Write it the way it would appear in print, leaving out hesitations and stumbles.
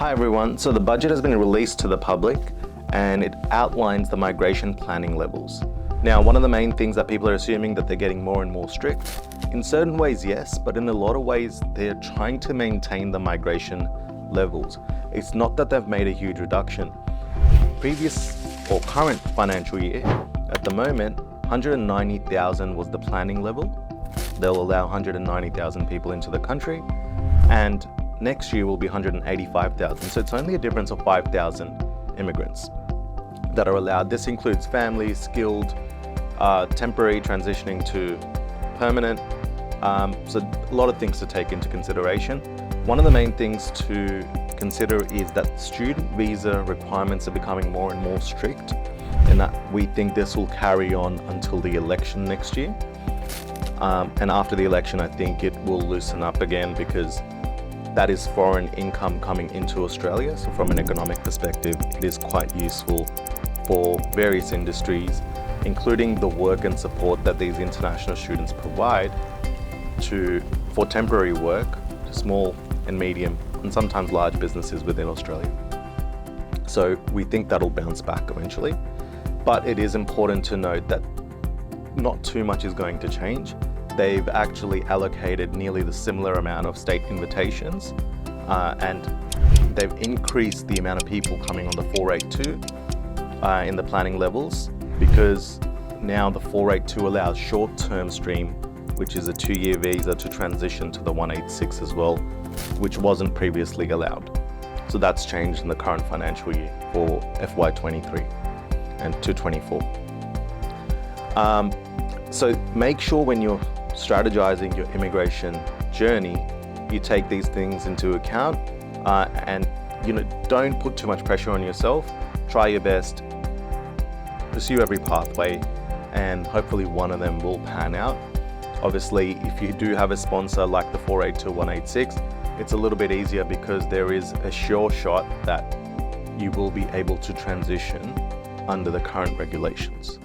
Hi everyone, so the budget has been released to the public and it outlines the migration planning levels. Now, one of the main things that people are assuming that they're getting more and more strict. In certain ways, yes, but in a lot of ways, they're trying to maintain the migration levels. It's not that they've made a huge reduction. Previous or current financial year, at the moment, 190,000 was the planning level. They'll allow 190,000 people into the country, and next year will be 185,000. So it's only a difference of 5,000 immigrants that are allowed. This includes families, skilled, temporary, transitioning to permanent. So a lot of things to take into consideration. One of the main things to consider is that student visa requirements are becoming more and more strict, and that we think this will carry on until the election next year. And after the election, I think it will loosen up again, because that is foreign income coming into Australia. So from an economic perspective, it is quite useful for various industries, including the work and support that these international students provide for temporary work to small and medium and sometimes large businesses within Australia. So we think that'll bounce back eventually, but it is important to note that not too much is going to change. They've actually allocated nearly the similar amount of state invitations, and they've increased the amount of people coming on the 482 in the planning levels, because now the 482 allows short-term stream, which is a 2-year visa, to transition to the 186 as well, which wasn't previously allowed. So that's changed in the current financial year for FY23 and to 24. So make sure when you're strategizing your immigration journey, you take these things into account, and don't put too much pressure on yourself. Try your best, pursue every pathway, and hopefully one of them will pan out. Obviously, if you do have a sponsor like the 482 186, it's a little bit easier because there is a sure shot that you will be able to transition under the current regulations.